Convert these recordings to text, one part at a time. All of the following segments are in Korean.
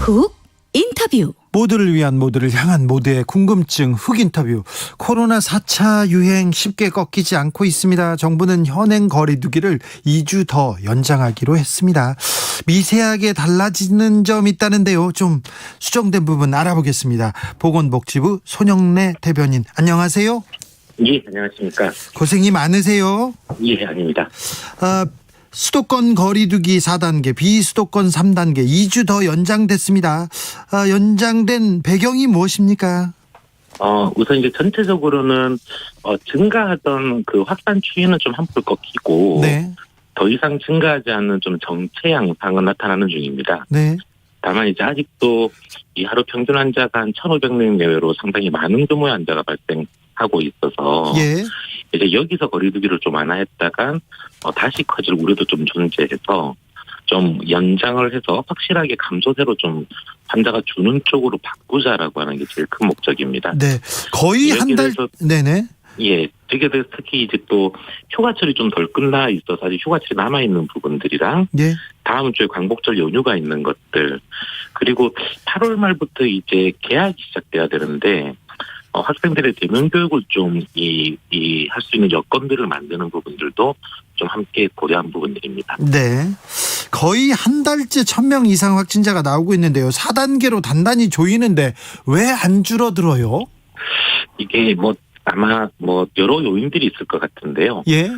훅 인터뷰. 모두를 위한, 모두를 향한, 모두의 궁금증 훅 인터뷰. 코로나 4차 유행 쉽게 꺾이지 않고 있습니다. 정부는 현행 거리두기를 2주 더 연장하기로 했습니다. 미세하게 달라지는 점이 있다는데요. 좀 수정된 부분 알아보겠습니다. 보건복지부 손영래 대변인, 안녕하세요. 예, 안녕하십니까. 고생이 많으세요. 예, 아닙니다. 수도권 거리두기 4단계, 비수도권 3단계 2주 더 연장됐습니다. 연장된 배경이 무엇입니까? 우선 이제 전체적으로는 증가하던 그 확산 추이는 좀 한풀 꺾이고, 네. 더 이상 증가하지 않는 좀 정체 양상은 나타나는 중입니다. 네. 다만 이제 아직도 이 하루 평균 환자가 한 1,500명 내외로 상당히 많은 규모의 환자가 발생하고 있어서, 예. 이제 여기서 거리두기를 좀 완화했다간 다시 커질 우려도 좀 존재해서 좀 연장을 해서 확실하게 감소세로 좀 환자가 주는 쪽으로 바꾸자라고 하는 게 제일 큰 목적입니다. 네. 거의 한 달. 네네. 예, 되게 특히 이제 또 휴가철이 좀 덜 끝나 있어서 아직 휴가철이 남아 있는 부분들이랑, 예. 다음 주에 광복절 연휴가 있는 것들, 그리고 8월 말부터 이제 개학이 시작돼야 되는데, 학생들의 대면 교육을 좀 할 수 있는 여건들을 만드는 부분들도 좀 함께 고려한 부분들입니다. 네. 거의 한 달째 1,000명 이상 확진자가 나오고 있는데요. 4단계로 단단히 조이는데 왜 안 줄어들어요? 이게 아마 여러 요인들이 있을 것 같은데요. 예.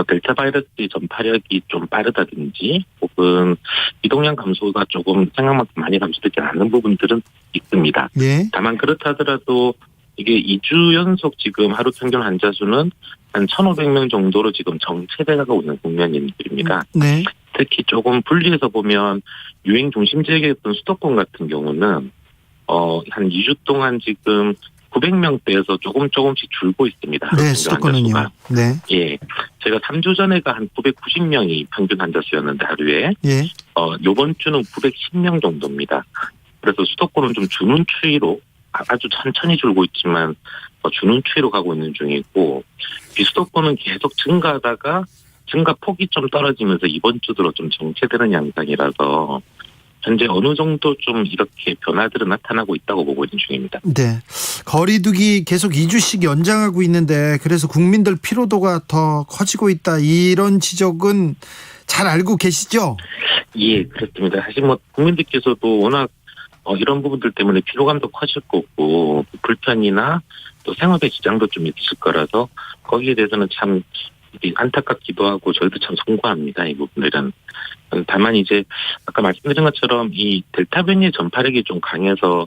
델타 바이러스 전파력이 좀 빠르다든지, 혹은 이동량 감소가 조금 생각만큼 많이 감소되지 않는 부분들은 있습니다. 예. 다만 그렇다 하더라도 이게 2주 연속 지금 하루 평균 환자 수는 한 1,500명 정도로 지금 정체돼가고 있는 국면입니다. 네. 특히 조금 분리해서 보면 유행 중심 지역이었던 수도권 같은 경우는 한 2주 동안 지금 900명대에서 조금씩 줄고 있습니다. 네, 수도권은요. 네. 예. 제가 3주 전에가 한 990명이 평균 환자 수였는데 하루에. 예. 요번 주는 910명 정도입니다. 그래서 수도권은 좀 주는 추이로 아주 천천히 줄고 있지만 주는 추이로 가고 있는 중이고, 비수도권은 계속 증가하다가 증가폭이 좀 떨어지면서 이번 주 들어 좀 정체되는 양상이라서 현재 어느 정도 좀 이렇게 변화들은 나타나고 있다고 보고 있는 중입니다. 네. 거리두기 계속 2주씩 연장하고 있는데, 그래서 국민들 피로도가 더 커지고 있다, 이런 지적은 잘 알고 계시죠? 예, 그렇습니다. 사실 국민들께서도 워낙 이런 부분들 때문에 피로감도 커질 거고, 불편이나 또 생활의 지장도 좀 있을 거라서 거기에 대해서는 참 안타깝기도 하고 저희도 참 송구합니다, 이 부분들은. 다만 이제 아까 말씀드린 것처럼 이 델타 변이의 전파력이 좀 강해서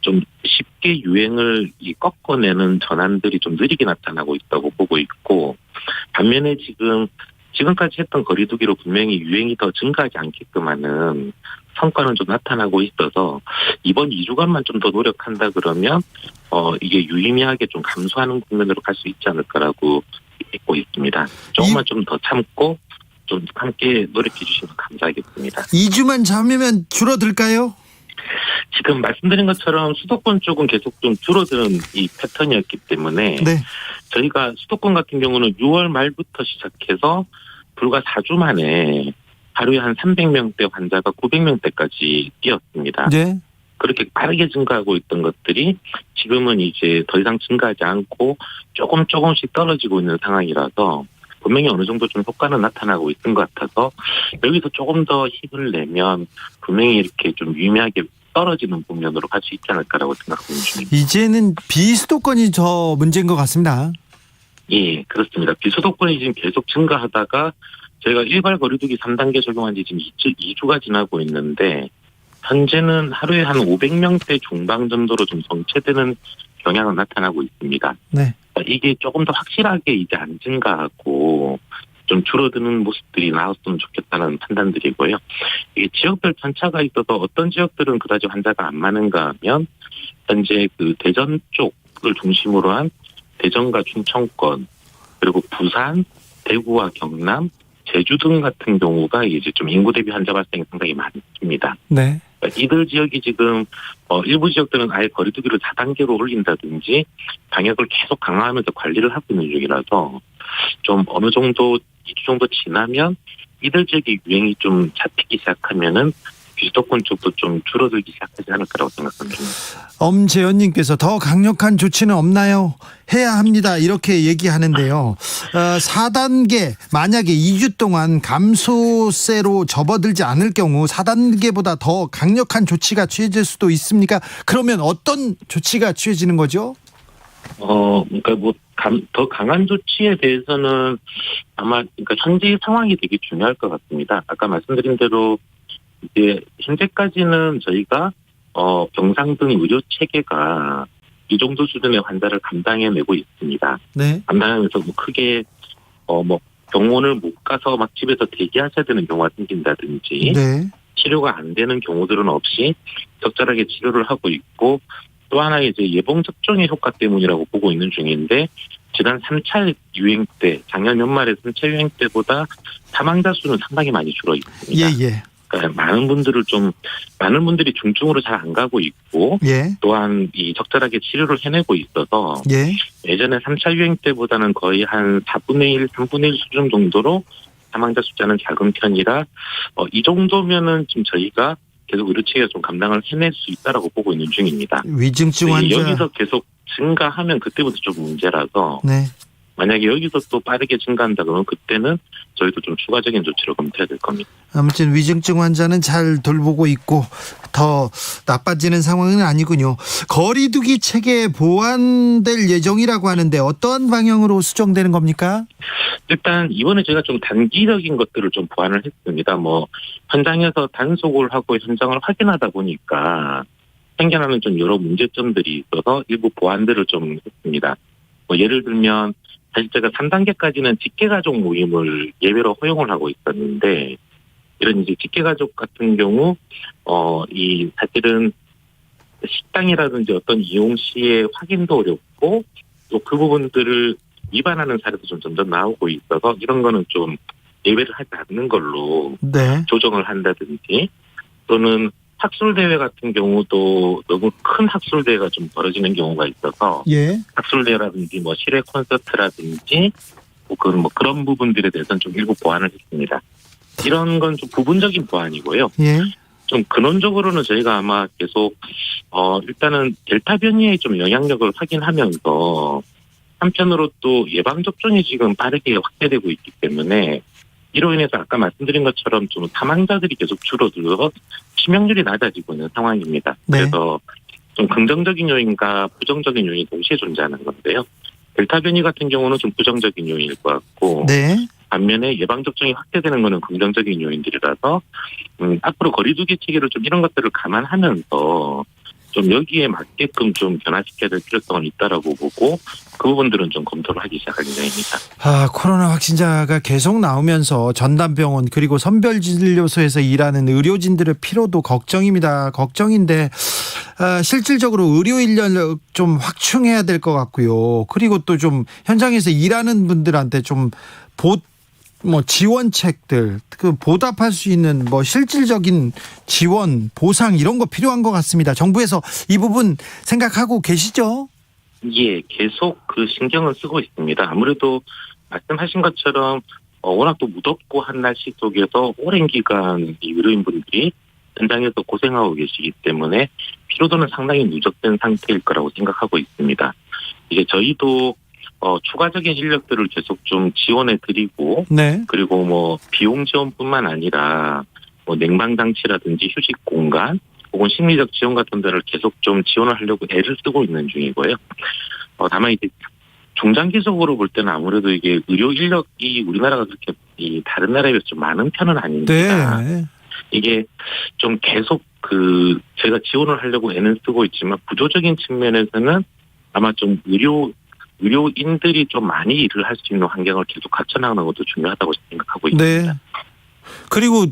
좀 쉽게 유행을 꺾어내는 전환들이 좀 느리게 나타나고 있다고 보고 있고, 반면에 지금까지 했던 거리두기로 분명히 유행이 더 증가하지 않게끔 하는 성과는 좀 나타나고 있어서 이번 2주간만 좀 더 노력한다 그러면 이게 유의미하게 좀 감소하는 국면으로 갈 수 있지 않을까라고 믿고 있습니다. 조금만 좀 더 참고 좀 함께 노력해 주시면 감사하겠습니다. 2주만 참으면 줄어들까요? 지금 말씀드린 것처럼 수도권 쪽은 계속 좀 줄어드는 이 패턴이었기 때문에, 네. 저희가 수도권 같은 경우는 6월 말부터 시작해서 불과 4주 만에 하루에 한 300명대 환자가 900명대까지 뛰었습니다. 네. 그렇게 빠르게 증가하고 있던 것들이 지금은 이제 더 이상 증가하지 않고 조금씩 떨어지고 있는 상황이라서 분명히 어느 정도 좀 효과는 나타나고 있는 것 같아서, 여기서 조금 더 힘을 내면 분명히 이렇게 좀 유의미하게 떨어지는 국면으로 갈 수 있지 않을까라고 생각하고 있는 중입니다. 이제는 비수도권이 더 문제인 것 같습니다. 예, 그렇습니다. 비수도권이 지금 계속 증가하다가 저희가 일괄 거리두기 3단계 적용한 지 지금 2주가 지나고 있는데, 현재는 하루에 한 500명대 중반 정도로 좀 정체되는 경향은 나타나고 있습니다. 네. 이게 조금 더 확실하게 이제 안 증가하고 좀 줄어드는 모습들이 나왔으면 좋겠다는 판단들이고요. 이게 지역별 편차가 있어서 어떤 지역들은 그다지 환자가 안 많은가 하면, 현재 그 대전 쪽을 중심으로 한 대전과 충청권, 그리고 부산, 대구와 경남, 제주 등 같은 경우가 이제 좀 인구 대비 환자 발생이 상당히 많습니다. 네. 이들 지역이 지금 일부 지역들은 아예 거리두기를 4단계로 올린다든지 방역을 계속 강화하면서 관리를 하고 있는 중이라서, 좀 어느 정도 2주 정도 지나면 이들 지역의 유행이 좀 잡히기 시작하면은 비수도권 쪽도 좀 줄어들기 시작하지 않을 거라고 생각합니다. 엄재현님께서 더 강력한 조치는 없나요? 해야 합니다. 이렇게 얘기하는데요. 4단계 만약에 2주 동안 감소세로 접어들지 않을 경우 4단계보다 더 강력한 조치가 취해질 수도 있습니까? 그러면 어떤 조치가 취해지는 거죠? 그러니까 더 강한 조치에 대해서는 아마 그러니까 현재 상황이 되게 중요할 것 같습니다. 아까 말씀드린 대로 이제 현재까지는 저희가 병상 등 의료 체계가 이 정도 수준의 환자를 감당해내고 있습니다. 네. 감당하면서 크게 병원을 못 가서 막 집에서 대기하셔야 되는 경우가 생긴다든지 네. 치료가 안 되는 경우들은 없이 적절하게 치료를 하고 있고 또 하나 이제 예방 접종의 효과 때문이라고 보고 있는 중인데 지난 3차 유행 때 작년 연말에 3차 유행 때보다 사망자 수는 상당히 많이 줄어 있습니다. 예. 그러니까 많은 분들이 중증으로 잘 안 가고 있고 예. 또한 이 적절하게 치료를 해내고 있어서 예. 예전에 3차 유행 때보다는 거의 한 4분의 1, 3분의 1 수준 정도로 사망자 숫자는 작은 편이라 이 정도면은 지금 저희가 계속 의료체계가 좀 감당을 해낼 수 있다라고 보고 있는 중입니다. 위중증 환자 여기서 계속 증가하면 그때부터 좀 문제라서 네. 만약에 여기서 또 빠르게 증가한다 그러면 그때는 저희도 좀 추가적인 조치를 검토해야 될 겁니다. 아무튼 위중증 환자는 잘 돌보고 있고 더 나빠지는 상황은 아니군요. 거리두기 체계 보완될 예정이라고 하는데 어떤 방향으로 수정되는 겁니까? 일단 이번에 제가 좀 단기적인 것들을 좀 보완을 했습니다. 현장에서 단속을 하고 현장을 확인하다 보니까 생겨나는 좀 여러 문제점들이 있어서 일부 보완들을 좀 했습니다. 예를 들면 사실 제가 3단계까지는 직계가족 모임을 예외로 허용을 하고 있었는데 이런 이제 직계가족 같은 경우 이 사실은 식당이라든지 어떤 이용 시에 확인도 어렵고 또 그 부분들을 위반하는 사례도 좀 점점 나오고 있어서 이런 거는 좀 예외를 하지 않는 걸로 네. 조정을 한다든지 또는 학술대회 같은 경우도 너무 큰 학술대회가 좀 벌어지는 경우가 있어서 예. 학술대회라든지 실외 콘서트라든지 그런 부분들에 대해서는 좀 일부 보완을 했습니다. 이런 건 좀 부분적인 보완이고요. 예. 좀 근원적으로는 저희가 아마 계속 일단은 델타 변이의 좀 영향력을 확인하면서 한편으로 또 예방 접종이 지금 빠르게 확대되고 있기 때문에 이로 인해서 아까 말씀드린 것처럼 좀 사망자들이 계속 줄어들어 치명률이 낮아지고 있는 상황입니다. 네. 그래서 좀 긍정적인 요인과 부정적인 요인이 동시에 존재하는 건데요. 델타 변이 같은 경우는 좀 부정적인 요인일 것 같고 네. 반면에 예방접종이 확대되는 것은 긍정적인 요인들이라서 앞으로 거리두기 체계를 좀 이런 것들을 감안하면서 좀 여기에 맞게끔 좀 변화시켜야 될 필요성은 있다라고 보고 그 부분들은 좀 검토를 하기 시작할 예정입니다. 코로나 확진자가 계속 나오면서 전담병원 그리고 선별진료소에서 일하는 의료진들의 피로도 걱정인데 실질적으로 의료 인력 좀 확충해야 될 것 같고요. 그리고 또 좀 현장에서 일하는 분들한테 좀 지원책들 보답할 수 있는 실질적인 지원 보상 이런 거 필요한 것 같습니다. 정부에서 이 부분 생각하고 계시죠? 예, 계속 신경을 쓰고 있습니다. 아무래도 말씀하신 것처럼 워낙 또 무덥고 한 날씨 속에서 오랜 기간 이 의료인분들이 현장에서 고생하고 계시기 때문에 피로도는 상당히 누적된 상태일 거라고 생각하고 있습니다. 이제 저희도 추가적인 인력들을 계속 좀 지원해 드리고 네. 그리고 비용 지원뿐만 아니라 냉방 장치라든지 휴식 공간 혹은 심리적 지원 같은 데를 계속 좀 지원을 하려고 애를 쓰고 있는 중이고요. 다만 이제 중장기적으로 볼 때는 아무래도 이게 의료 인력이 우리나라가 그렇게 다른 나라에 비해서 좀 많은 편은 아닙니다. 네. 이게 좀 계속 제가 지원을 하려고 애는 쓰고 있지만 구조적인 측면에서는 아마 좀 의료인들이 좀 많이 일을 할 수 있는 환경을 계속 갖춰나가는 것도 중요하다고 생각하고 있습니다. 네. 그리고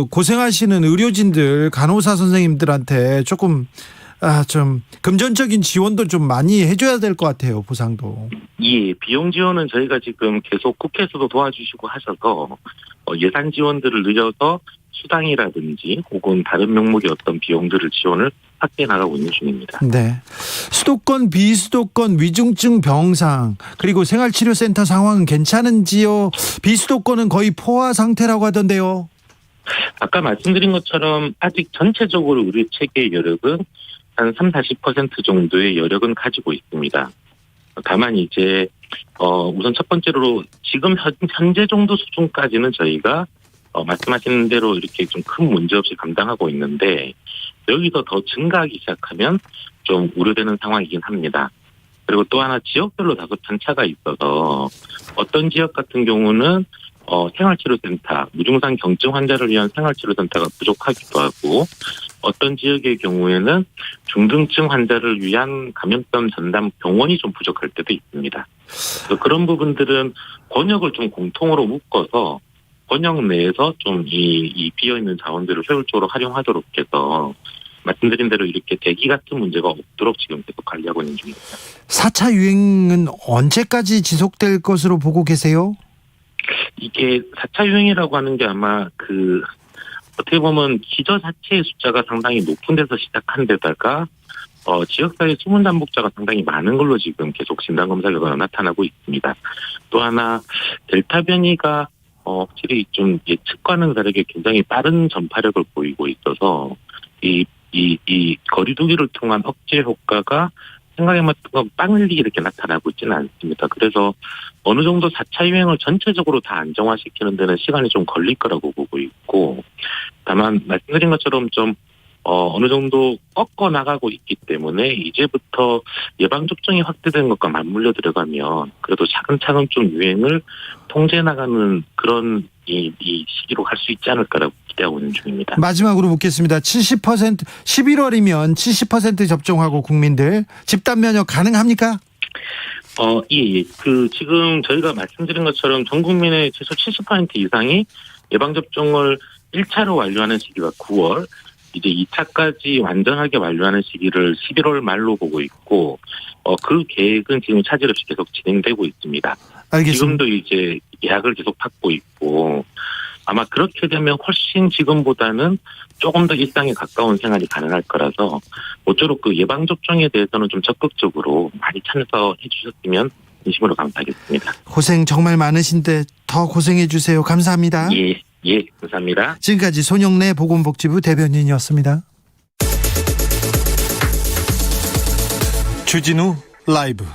고생하시는 의료진들, 간호사 선생님들한테 조금 좀 금전적인 지원도 좀 많이 해줘야 될 것 같아요. 보상도. 예, 비용 지원은 저희가 지금 계속 국회에서도 도와주시고 하셔서 예산 지원들을 늘려서 수당이라든지 혹은 다른 명목의 어떤 비용들을 지원을 확대해 나가고 있는 중입니다. 네. 수도권, 비수도권, 위중증 병상 그리고 생활치료센터 상황은 괜찮은지요? 비수도권은 거의 포화 상태라고 하던데요. 아까 말씀드린 것처럼 아직 전체적으로 우리 체계의 여력은 한 30-40% 정도의 여력은 가지고 있습니다. 다만 이제 우선 첫 번째로 지금 현재 정도 수준까지는 저희가 말씀하신 대로 이렇게 좀 큰 문제 없이 감당하고 있는데 여기서 더 증가하기 시작하면 좀 우려되는 상황이긴 합니다. 그리고 또 하나 지역별로 다소 편차가 있어서 어떤 지역 같은 경우는 생활치료센터, 무증상 경증 환자를 위한 생활치료센터가 부족하기도 하고 어떤 지역의 경우에는 중등증 환자를 위한 감염병 전담 병원이 좀 부족할 때도 있습니다. 그래서 그런 부분들은 권역을 좀 공통으로 묶어서 권역 내에서 좀 이 비어있는 자원들을 효율적으로 활용하도록 해서 말씀드린 대로 이렇게 대기 같은 문제가 없도록 지금 계속 관리하고 있는 중입니다. 4차 유행은 언제까지 지속될 것으로 보고 계세요? 이게 4차 유행이라고 하는 게 아마 어떻게 보면 기저 자체의 숫자가 상당히 높은 데서 시작한 데다가 지역사회 숨은 잠복자가 상당히 많은 걸로 지금 계속 진단검사 결과가 나타나고 있습니다. 또 하나 델타 변이가 확실히 좀 예측과는 다르게 굉장히 빠른 전파력을 보이고 있어서 이 거리두기를 통한 억제 효과가 생각에 맞게 빨리 이렇게 나타나고 있지는 않습니다. 그래서 어느 정도 4차 유행을 전체적으로 다 안정화시키는 데는 시간이 좀 걸릴 거라고 보고 있고 다만 말씀드린 것처럼 좀 어느 정도 꺾어 나가고 있기 때문에 이제부터 예방접종이 확대된 것과 맞물려 들어가면 그래도 차근차근 좀 유행을 통제해 나가는 그런 이 시기로 갈 수 있지 않을까라고 기대하고 있는 중입니다. 마지막으로 묻겠습니다. 11월이면 70% 접종하고 국민들 집단 면역 가능합니까? 예. 지금 저희가 말씀드린 것처럼 전 국민의 최소 70% 이상이 예방접종을 1차로 완료하는 시기가 9월, 이제 2차까지 완전하게 완료하는 시기를 11월 말로 보고 있고, 그 계획은 지금 차질 없이 계속 진행되고 있습니다. 알겠습니다. 지금도 이제 예약을 계속 받고 있고, 아마 그렇게 되면 훨씬 지금보다는 조금 더 일상에 가까운 생활이 가능할 거라서 모쪼록 그 예방접종에 대해서는 좀 적극적으로 많이 참여해 주셨으면 진심으로 감사하겠습니다. 고생 정말 많으신데 더 고생해 주세요. 감사합니다. 예, 감사합니다. 지금까지 손영래 보건복지부 대변인이었습니다. 주진우 라이브